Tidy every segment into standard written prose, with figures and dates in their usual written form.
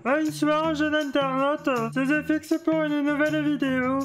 Bonsoir, jeune internaute. Ces effets que c'est pour une nouvelle vidéo.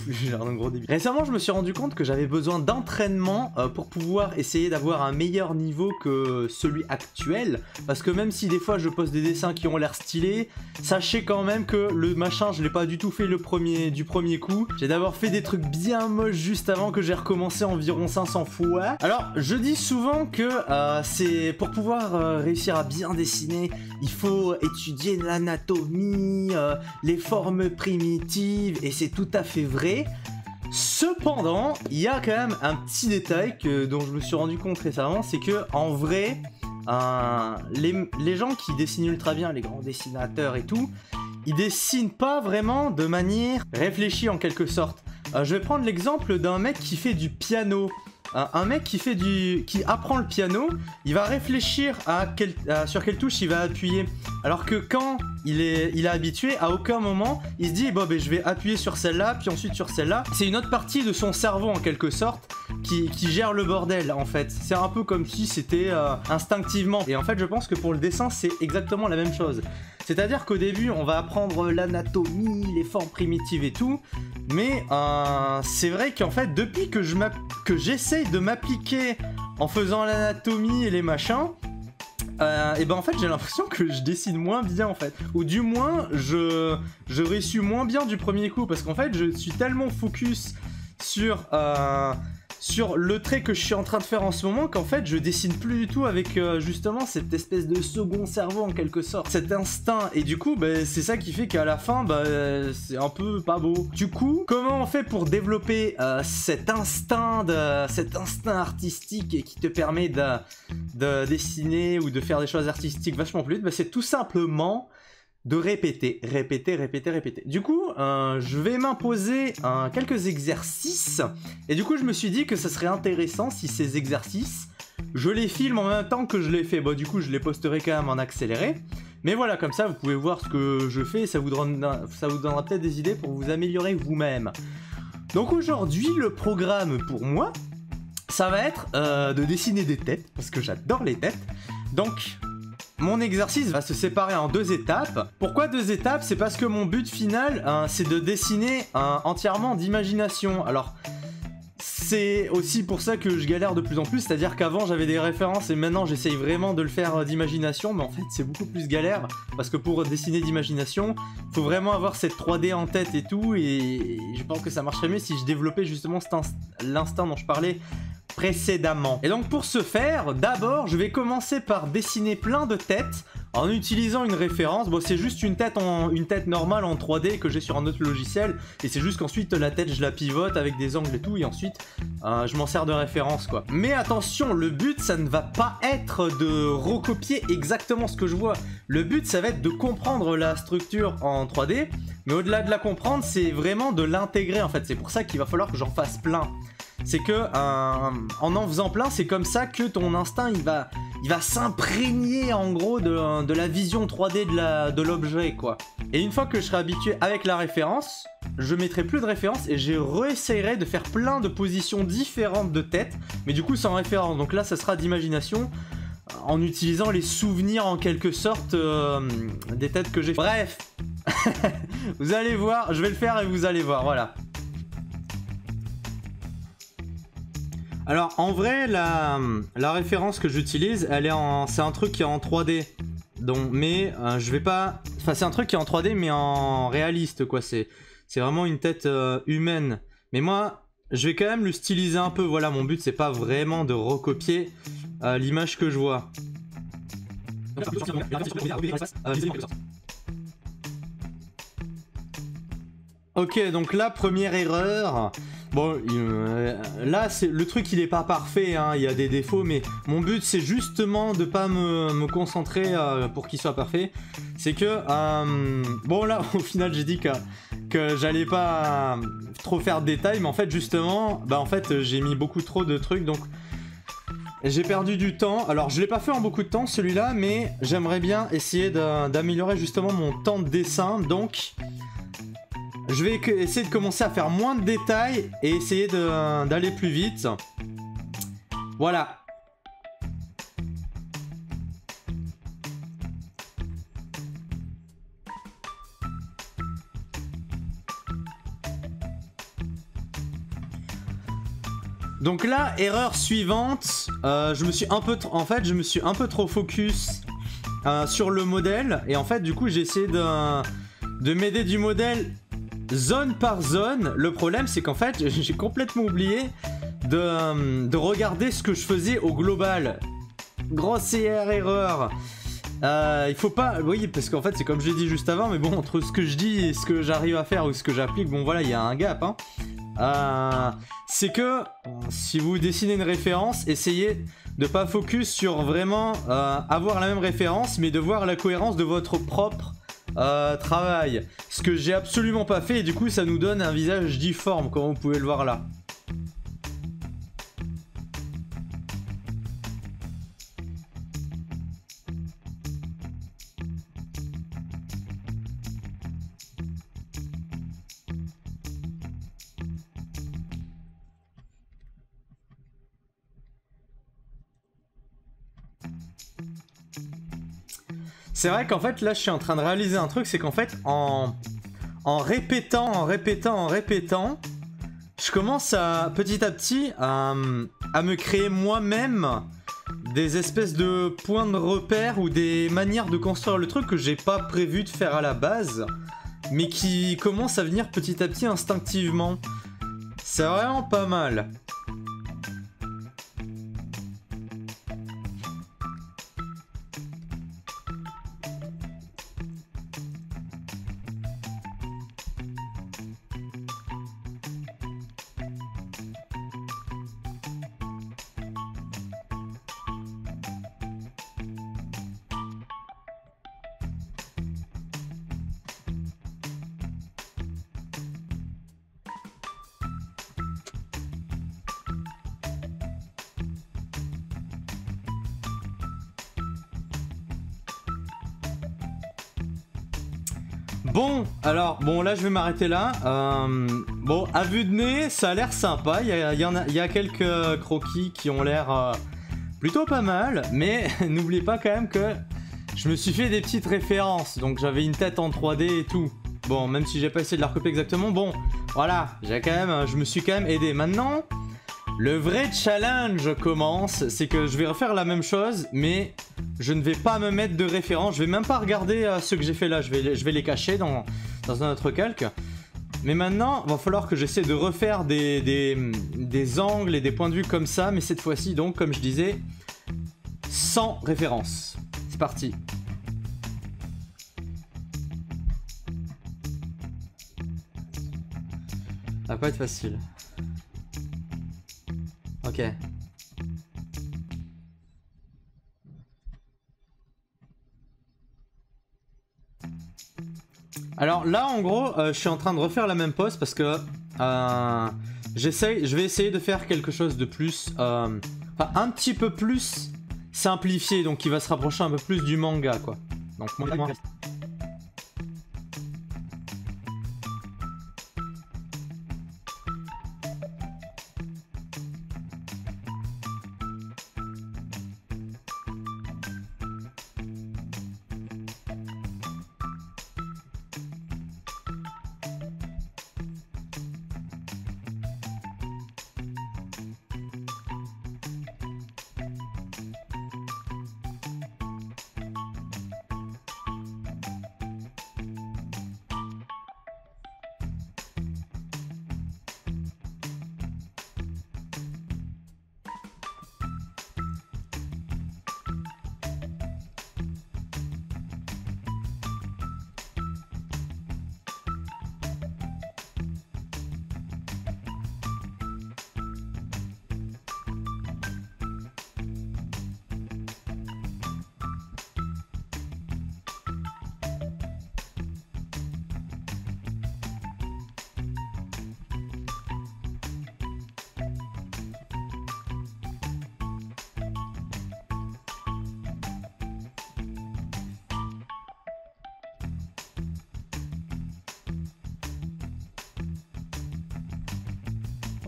J'ai un gros débile. Récemment, je me suis rendu compte que j'avais besoin d'entraînement pour pouvoir essayer d'avoir un meilleur niveau que celui actuel. Parce que même si des fois je poste des dessins qui ont l'air stylés, sachez quand même que le machin, je l'ai pas du tout fait du premier coup. J'ai d'abord fait des trucs bien moches juste avant, que j'ai recommencé environ 500 fois. Alors, je dis souvent que c'est pour pouvoir réussir à bien dessiner, il faut étudier l'anatomie, les formes primitives, et c'est tout à fait vrai. Cependant, il y a quand même un petit détail dont je me suis rendu compte récemment, c'est que en vrai, les gens qui dessinent ultra bien, les grands dessinateurs et tout, ils dessinent pas vraiment de manière réfléchie en quelque sorte. Je vais prendre l'exemple d'un mec qui fait du piano. Un mec qui apprend le piano, il va réfléchir sur quelle touche il va appuyer. Alors que quand il est habitué, à aucun moment il se dit bon ben je vais appuyer sur celle-là, puis ensuite sur celle-là. C'est une autre partie de son cerveau en quelque sorte qui gère le bordel en fait. C'est un peu comme si c'était instinctivement. Et en fait je pense que pour le dessin c'est exactement la même chose. C'est-à-dire qu'au début on va apprendre l'anatomie, les formes primitives et tout. Mais c'est vrai qu'en fait depuis que j'essaye de m'appliquer en faisant l'anatomie et les machins, et ben en fait j'ai l'impression que je dessine moins bien en fait, ou du moins je réussis moins bien du premier coup, parce qu'en fait je suis tellement focus sur le trait que je suis en train de faire en ce moment qu'en fait je dessine plus du tout avec justement cette espèce de second cerveau en quelque sorte, cet instinct, et du coup bah, c'est ça qui fait qu'à la fin bah, c'est un peu pas beau. Du coup comment on fait pour développer cet instinct artistique et qui te permet de dessiner ou de faire des choses artistiques vachement plus vite? Bah, c'est tout simplement de répéter. Du coup, je vais m'imposer quelques exercices. Et du coup, je me suis dit que ça serait intéressant si ces exercices, je les filme en même temps que je les fais. Bon, du coup, je les posterai quand même en accéléré. Mais voilà, comme ça, vous pouvez voir ce que je fais. Ça vous donnera peut-être des idées pour vous améliorer vous-même. Donc aujourd'hui, le programme pour moi, ça va être de dessiner des têtes, parce que j'adore les têtes. Donc mon exercice va se séparer en 2 étapes. Pourquoi 2 étapes? C'est parce que mon but final, c'est de dessiner entièrement d'imagination. Alors, c'est aussi pour ça que je galère de plus en plus, c'est-à-dire qu'avant j'avais des références et maintenant j'essaye vraiment de le faire d'imagination, mais en fait c'est beaucoup plus galère, parce que pour dessiner d'imagination, faut vraiment avoir cette 3D en tête et tout, et je pense que ça marcherait mieux si je développais justement l'instinct dont je parlais précédemment. Et donc pour ce faire, d'abord je vais commencer par dessiner plein de têtes en utilisant une référence. Bon, c'est juste une tête normale en 3D que j'ai sur un autre logiciel, et c'est juste qu'ensuite la tête je la pivote avec des angles et tout, et ensuite je m'en sers de référence quoi. Mais attention, le but ça ne va pas être de recopier exactement ce que je vois. Le but ça va être de comprendre la structure en 3D, mais au-delà de la comprendre, c'est vraiment de l'intégrer en fait. C'est pour ça qu'il va falloir que j'en fasse plein. C'est que en faisant plein, c'est comme ça que ton instinct il va s'imprégner en gros de la vision 3D de l'objet quoi. Et une fois que je serai habitué avec la référence, je mettrai plus de référence et je réessayerai de faire plein de positions différentes de tête, mais du coup sans référence. Donc là ça sera d'imagination, en utilisant les souvenirs en quelque sorte des têtes que j'ai fait. Bref, vous allez voir, je vais le faire et vous allez voir, voilà. Alors en vrai la référence que j'utilise, c'est un truc qui est en 3D. Donc mais je vais pas, enfin c'est un truc qui est en 3D mais en réaliste quoi, c'est vraiment une tête humaine. Mais moi je vais quand même le styliser un peu, voilà, mon but c'est pas vraiment de recopier l'image que je vois. Ok, donc la première erreur. Bon, là, le truc, il est pas parfait, hein, il y a des défauts, mais mon but, c'est justement de pas me concentrer pour qu'il soit parfait. C'est que, bon, là, au final, j'ai dit que j'allais pas trop faire de détails, mais en fait, justement, bah, en fait, j'ai mis beaucoup trop de trucs, donc j'ai perdu du temps. Alors, je l'ai pas fait en beaucoup de temps, celui-là, mais j'aimerais bien essayer d'améliorer justement mon temps de dessin, donc je vais essayer de commencer à faire moins de détails et essayer d'aller plus vite. Voilà. Donc là, erreur suivante, je me suis un peu trop focus sur le modèle. Et en fait, du coup, j'ai essayé de m'aider du modèle zone par zone. Le problème, c'est qu'en fait, j'ai complètement oublié de regarder ce que je faisais au global. Grossière erreur. Il faut pas... Oui, parce qu'en fait, c'est comme je l'ai dit juste avant, mais bon, entre ce que je dis et ce que j'arrive à faire ou ce que j'applique, bon voilà, il y a un gap, hein. C'est que si vous dessinez une référence, essayez de pas focus sur vraiment avoir la même référence, mais de voir la cohérence de votre propre travail. Ce que j'ai absolument pas fait, et du coup ça nous donne un visage difforme, comme vous pouvez le voir là. C'est vrai qu'en fait là je suis en train de réaliser un truc, c'est qu'en fait en répétant, je commence à petit à me créer moi-même des espèces de points de repère ou des manières de construire le truc que j'ai pas prévu de faire à la base, mais qui commencent à venir petit à petit instinctivement. C'est vraiment pas mal. Bon, alors, bon là je vais m'arrêter là. Bon, à vue de nez, ça a l'air sympa. Il y a quelques croquis qui ont l'air plutôt pas mal. Mais n'oubliez pas quand même que je me suis fait des petites références. Donc j'avais une tête en 3D et tout. Bon, même si j'ai pas essayé de la recopier exactement. Bon, voilà, je me suis quand même aidé. Maintenant, le vrai challenge commence. C'est que je vais refaire la même chose, mais je ne vais pas me mettre de référence. Je vais même pas regarder ce que j'ai fait là. Je vais les cacher dans un autre calque. Mais maintenant, il va falloir que j'essaie de refaire des angles et des points de vue comme ça. Mais cette fois-ci, donc, comme je disais, sans référence. C'est parti. Ça va pas être facile. Ok. Alors là en gros je suis en train de refaire la même pose parce que je vais essayer de faire quelque chose de plus enfin un petit peu plus simplifié, donc qui va se rapprocher un peu plus du manga quoi. Donc moi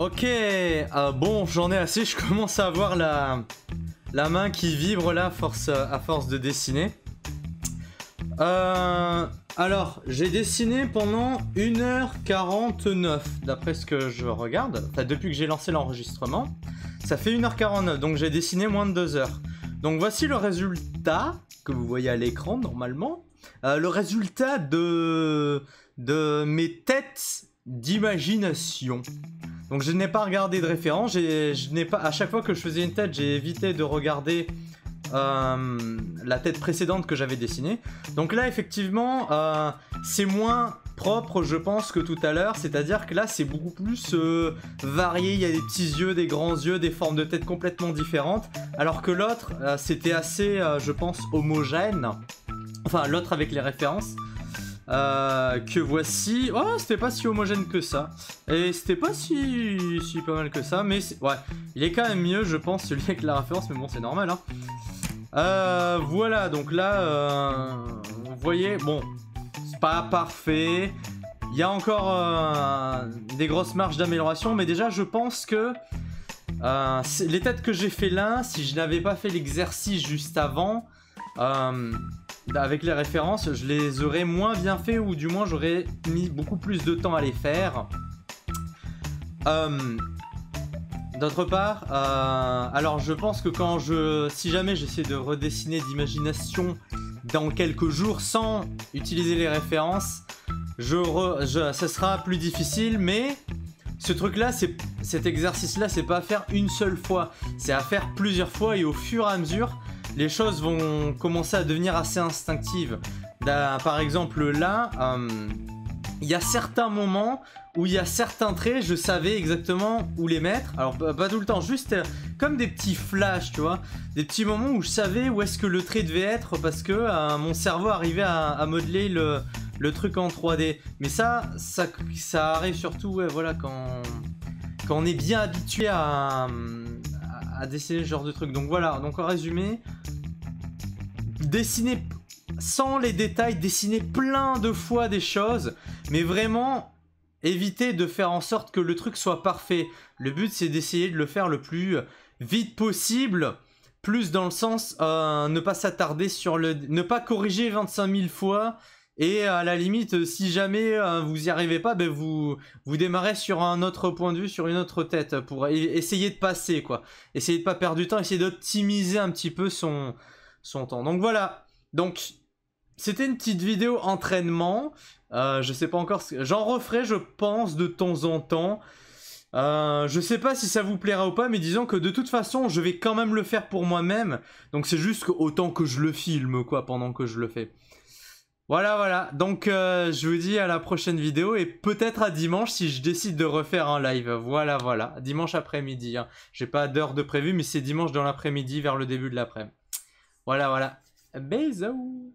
Ok, bon j'en ai assez, je commence à avoir la main qui vibre là à force de dessiner. Alors, j'ai dessiné pendant 1h49, d'après ce que je regarde. Enfin, depuis que j'ai lancé l'enregistrement. Ça fait 1h49, donc j'ai dessiné moins de 2 heures. Donc voici le résultat, que vous voyez à l'écran normalement. Le résultat de mes têtes d'imagination. Donc je n'ai pas regardé de référence, à chaque fois que je faisais une tête, j'ai évité de regarder la tête précédente que j'avais dessinée. Donc là effectivement c'est moins propre je pense que tout à l'heure, c'est-à-dire que là c'est beaucoup plus varié, il y a des petits yeux, des grands yeux, des formes de tête complètement différentes, alors que l'autre c'était assez je pense homogène, enfin l'autre avec les références. Que voici. Oh, c'était pas si homogène que ça. Et c'était pas si pas mal que ça. Mais ouais, il est quand même mieux, je pense, celui avec la référence. Mais bon, c'est normal, hein. Voilà, donc là, vous voyez, bon, c'est pas parfait. Il y a encore des grosses marges d'amélioration. Mais déjà, je pense que les têtes que j'ai fait là, si je n'avais pas fait l'exercice juste avant, avec les références, je les aurais moins bien fait, ou du moins j'aurais mis beaucoup plus de temps à les faire. D'autre part, alors je pense que si jamais j'essaie de redessiner d'imagination dans quelques jours sans utiliser les références, ça sera plus difficile, mais ce truc-là, cet exercice-là, c'est pas à faire une seule fois, c'est à faire plusieurs fois, et au fur et à mesure, les choses vont commencer à devenir assez instinctives. Par exemple là, il y a certains moments où il y a certains traits, je savais exactement où les mettre. Alors pas tout le temps, juste comme des petits flashs, tu vois. Des petits moments où je savais où est-ce que le trait devait être, parce que mon cerveau arrivait à modeler le truc en 3D. Mais ça arrive surtout, ouais, voilà, quand on est bien habitué à dessiner ce genre de truc. Donc voilà, donc en résumé, dessiner sans les détails, dessiner plein de fois des choses, mais vraiment éviter de faire en sorte que le truc soit parfait. Le but c'est d'essayer de le faire le plus vite possible, plus dans le sens ne pas s'attarder sur ne pas corriger 25 000 fois. Et à la limite, si jamais vous y arrivez pas, ben vous démarrez sur un autre point de vue, sur une autre tête, pour essayer de passer, quoi. Essayer de pas perdre du temps, essayer d'optimiser un petit peu son temps. Donc voilà, donc c'était une petite vidéo entraînement. Je sais pas encore, j'en referai je pense de temps en temps. Je sais pas si ça vous plaira ou pas, mais disons que de toute façon je vais quand même le faire pour moi-même. Donc c'est juste autant que je le filme, quoi, pendant que je le fais. Voilà, donc je vous dis à la prochaine vidéo, et peut-être à dimanche si je décide de refaire un live. Voilà, dimanche après-midi, hein. J'ai pas d'heure de prévu, mais c'est dimanche dans l'après-midi, vers le début de l'après-midi. Voilà, bisous.